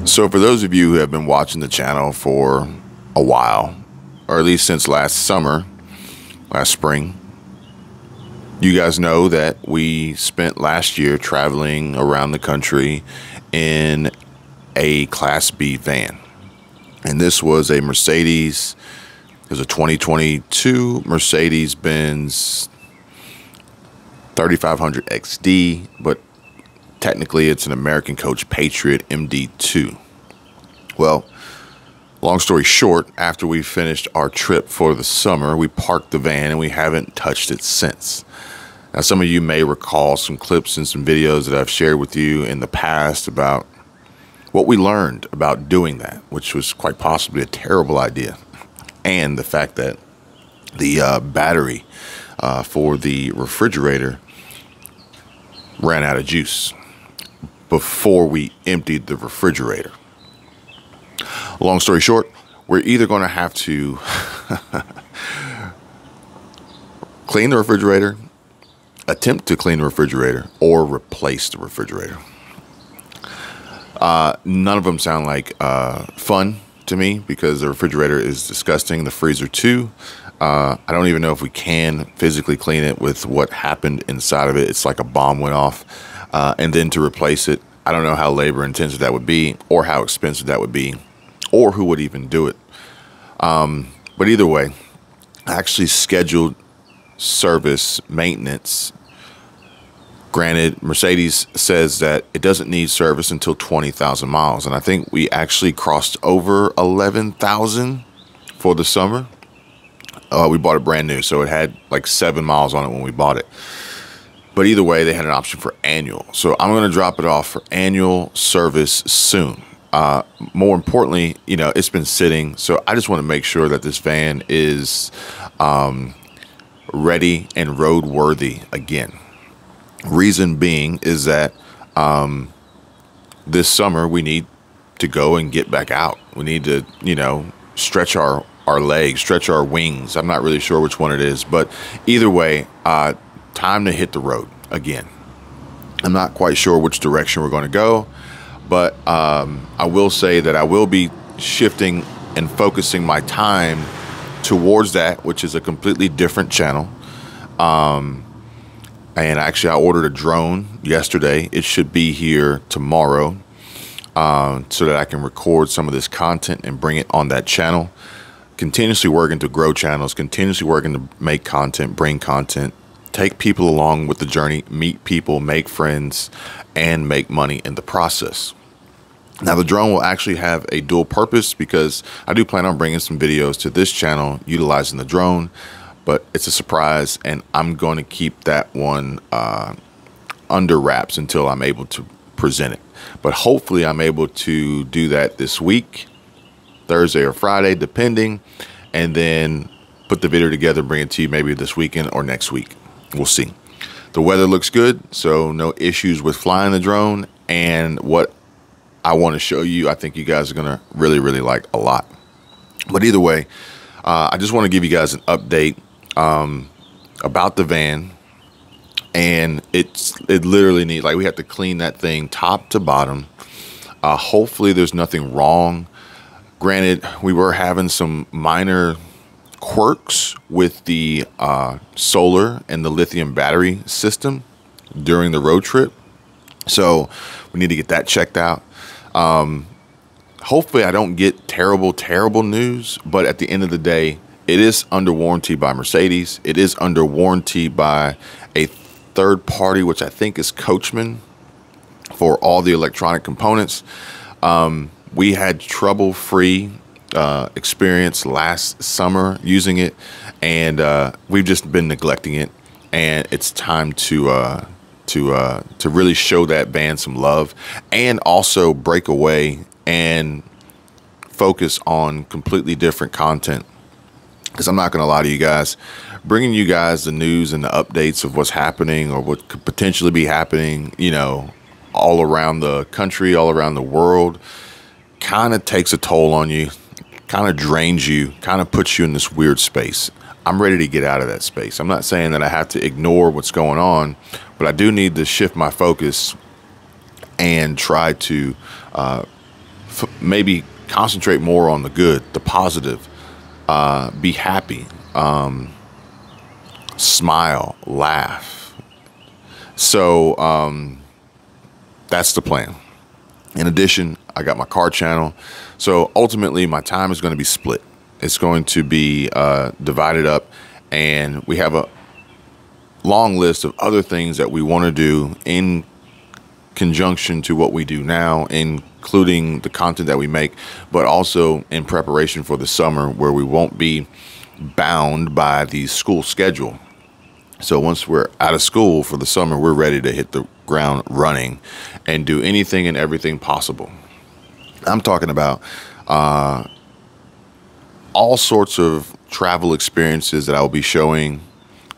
So for those of you who have been watching the channel for a while, or at least since last spring, you guys know that we spent last year traveling around the country in a Class B van. And this was a Mercedes. It was a 2022 Mercedes-Benz 3500 XD, but technically it's an American Coach Patriot MD2. Well, long story short, after we finished our trip for the summer, we parked the van and we haven't touched it since. Now, some of you may recall some clips and some videos that I've shared with you in the past about what we learned about doing that, which was quite possibly a terrible idea. And the fact that the battery for the refrigerator ran out of juice before we emptied the refrigerator. Long story short, we're either going to have to clean the refrigerator, attempt to clean the refrigerator, or replace the refrigerator. None of them sound like fun to me because the refrigerator is disgusting. The freezer too. I don't even know if we can physically clean it with what happened inside of it. It's like a bomb went off. And then to replace it, I don't know how labor intensive that would be or how expensive that would be or who would even do it. But either way, I actually scheduled service maintenance. Granted, Mercedes says that it doesn't need service until 20,000 miles. And I think we actually crossed over 11,000 for the summer. We bought it brand new, so it had like 7 miles on it when we bought it. But either way, they had an option for annual. So I'm going to drop it off for annual service soon. More importantly, it's been sitting. So I just want to make sure that this van is ready and roadworthy again. Reason being is that this summer we need to go and get back out. We need to, stretch our legs, stretch our wings. I'm not really sure which one it is, but either way, time to hit the road again. I'm not quite sure which direction we're going to go, but I will say that I will be shifting and focusing my time towards that, which is a completely different channel. And actually, I ordered a drone yesterday. It should be here tomorrow so that I can record some of this content and bring it on that channel. Continuously working to grow channels, continuously working to make content, bring content, take people along with the journey, meet people, make friends, and make money in the process. Now, the drone will actually have a dual purpose because I do plan on bringing some videos to this channel utilizing the drone, but it's a surprise, and I'm going to keep that one under wraps until I'm able to present it. But hopefully I'm able to do that this week, Thursday or Friday, depending, and then put the video together, bring it to you maybe this weekend or next week. We'll see. The weather looks good, so no issues with flying the drone, and what I want to show you, I think you guys are going to really, really like a lot. But either way, I just want to give you guys an update about the van, and it literally needs, like, we have to clean that thing top to bottom. Hopefully there's nothing wrong. Granted, we were having some minor quirks with the solar and the lithium battery system during the road trip, so we need to get that checked out. Hopefully I don't get terrible news, but at the end of the day, it is under warranty by Mercedes. It is under warranty by a third party, which I think is Coachman, for all the electronic components. We had trouble-free experience last summer using it, and we've just been neglecting it. And it's time to really show that van some love, and also break away and focus on completely different content. Because I'm not going to lie to you guys, bringing you guys the news and the updates of what's happening or what could potentially be happening, all around the country, all around the world, kind of takes a toll on you, kind of drains you, kind of puts you in this weird space. I'm ready to get out of that space. I'm not saying that I have to ignore what's going on, but I do need to shift my focus and try to maybe concentrate more on the good, the positive, be happy, smile, laugh. So that's the plan. In addition, I got my car channel. So ultimately, my time is going to be split. It's going to be divided up, and we have a long list of other things that we want to do in conjunction to what we do now, including the content that we make, but also in preparation for the summer, where we won't be bound by the school schedule. So once we're out of school for the summer, we're ready to hit the ground running and do anything and everything possible. I'm talking about all sorts of travel experiences that I will be showing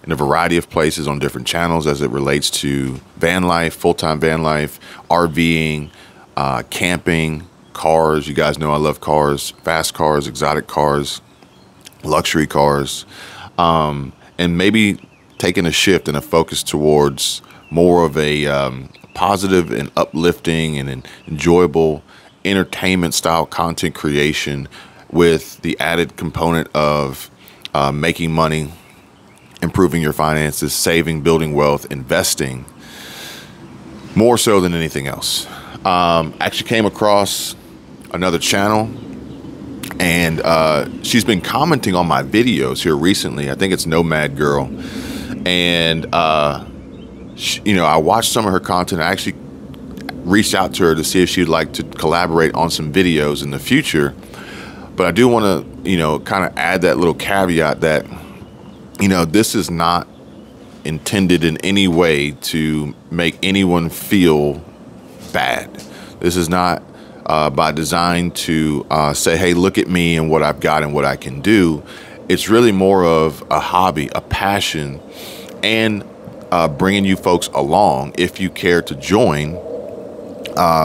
in a variety of places on different channels as it relates to van life, full-time van life, RVing, camping, cars. You guys know I love cars, fast cars, exotic cars, luxury cars, and maybe taking a shift and a focus towards more of a positive and uplifting and enjoyable entertainment style content creation, with the added component of making money, improving your finances, saving, building wealth, investing, more so than anything else. Actually came across another channel, and she's been commenting on my videos here recently. I think it's Nomad Girl. And, you know, I watched some of her content. I actually reached out to her to see if she'd like to collaborate on some videos in the future. But I do want to, you know, kind of add that little caveat that, you know, this is not intended in any way to make anyone feel bad. This is not by design to say, hey, look at me and what I've got and what I can do. It's really more of a hobby, a passion, and bringing you folks along if you care to join,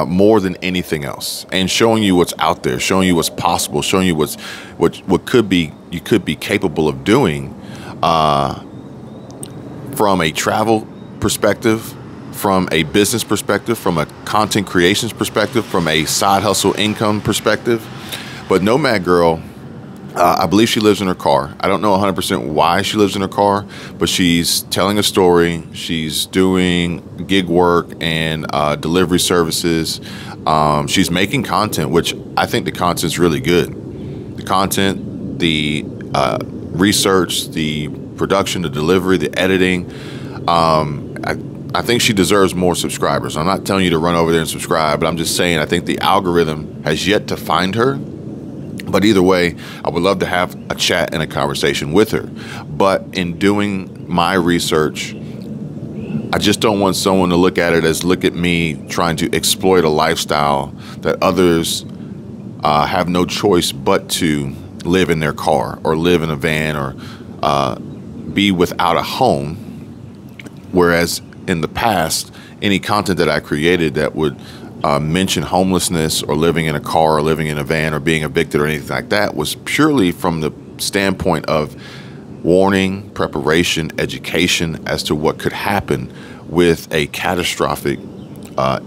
more than anything else, and showing you what's out there, showing you what's possible, showing you what could be, you could be capable of doing, from a travel perspective, from a business perspective, from a content creations perspective, from a side hustle income perspective. But Nomad Girl, I believe she lives in her car. I don't know 100% why she lives in her car, but she's telling a story. She's doing gig work and delivery services. She's making content, which I think the content's really good. The content, the research, the production, the delivery, the editing. I think she deserves more subscribers. I'm not telling you to run over there and subscribe, but I'm just saying I think the algorithm has yet to find her. But either way, I would love to have a chat and a conversation with her. But in doing my research, I just don't want someone to look at it as, look at me trying to exploit a lifestyle that others have no choice but to live in their car or live in a van or be without a home. Whereas in the past, any content that I created that would mention homelessness or living in a car or living in a van or being evicted or anything like that was purely from the standpoint of warning, preparation, education as to what could happen with a catastrophic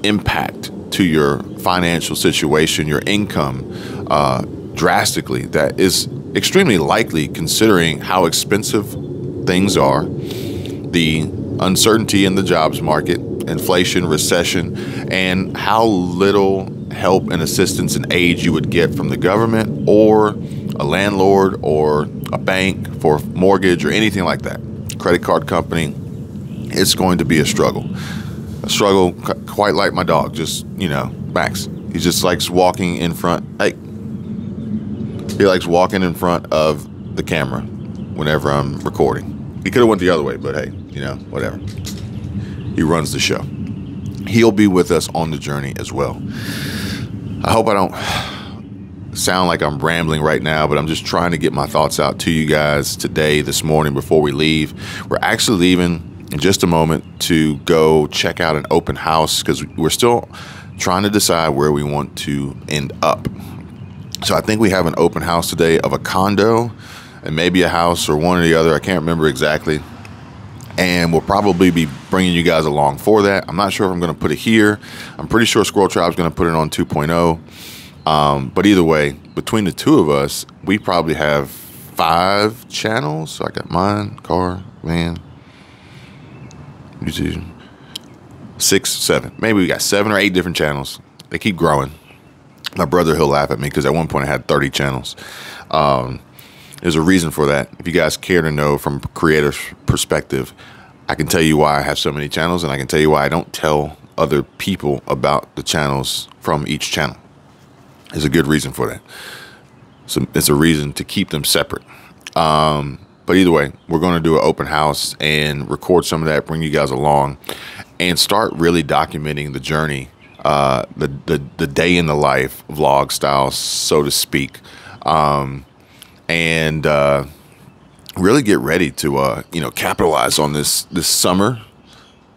impact to your financial situation, your income, drastically. That is extremely likely considering how expensive things are, the uncertainty in the jobs market, inflation, recession, and how little help and assistance and aid you would get from the government or a landlord or a bank for mortgage or anything like that. Credit card company. It's going to be a struggle. A struggle quite like my dog, just, you know, Max. He just likes walking in front. Hey, he likes walking in front of the camera whenever I'm recording. He could have went the other way, but hey, you know, whatever. He runs the show. He'll be with us on the journey as well. I hope I don't sound like I'm rambling right now, but I'm just trying to get my thoughts out to you guys today, this morning, before we leave. We're actually leaving in just a moment to go check out an open house because we're still trying to decide where we want to end up. So I think we have an open house today of a condo and maybe a house or one or the other. I can't remember exactly. And we'll probably be bringing you guys along for that. I'm not sure if I'm going to put it here. I'm pretty sure Squirrel Tribe's going to put it on 2.0. But either way, between the two of us, we probably have 5 channels. So I got mine, car, van, YouTube, 6, 7. Maybe we got 7 or 8 different channels. They keep growing. My brother, he'll laugh at me because at one point I had 30 channels. There's a reason for that. If you guys care to know from a creator's perspective, I can tell you why I have so many channels, and I can tell you why I don't tell other people about the channels from each channel. There's a good reason for that. So it's a reason to keep them separate. But either way, we're going to do an open house and record some of that, bring you guys along, and start really documenting the journey, the day in the life, vlog style, so to speak. And really get ready to capitalize on this summer,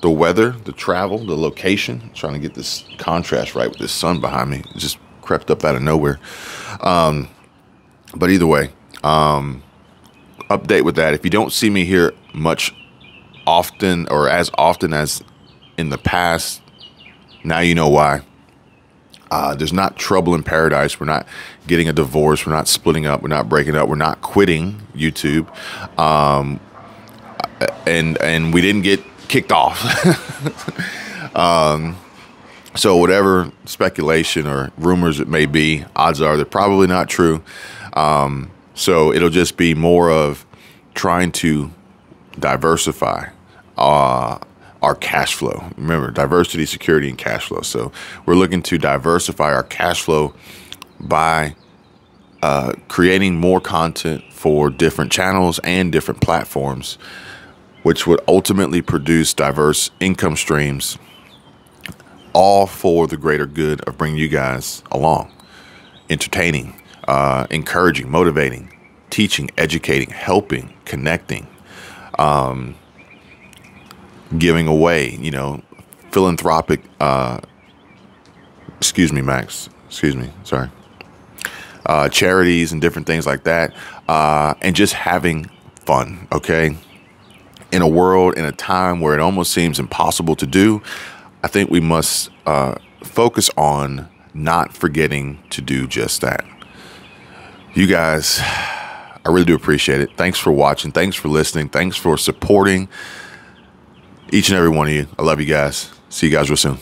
the weather, the travel, the location. I'm trying to get this contrast right with this sun behind me. It just crept up out of nowhere. But either way, update with that. If you don't see me here often as in the past, now you know why. There's not trouble in paradise. We're not getting a divorce. We're not splitting up. We're not breaking up. We're not quitting YouTube. And we didn't get kicked off. So whatever speculation or rumors it may be, odds are they're probably not true. So it'll just be more of trying to diversify our cash flow. Remember, diversity, security, and cash flow. So we're looking to diversify our cash flow by creating more content for different channels and different platforms, which would ultimately produce diverse income streams, all for the greater good of bringing you guys along, entertaining, encouraging, motivating, teaching, educating, helping, connecting, giving away, philanthropic, excuse me, Max, sorry, charities and different things like that, and just having fun, okay? In a world, in a time where it almost seems impossible to do, I think we must focus on not forgetting to do just that. You guys, I really do appreciate it. Thanks for watching. Thanks for listening. Thanks for supporting each and every one of you. I love you guys. See you guys real soon.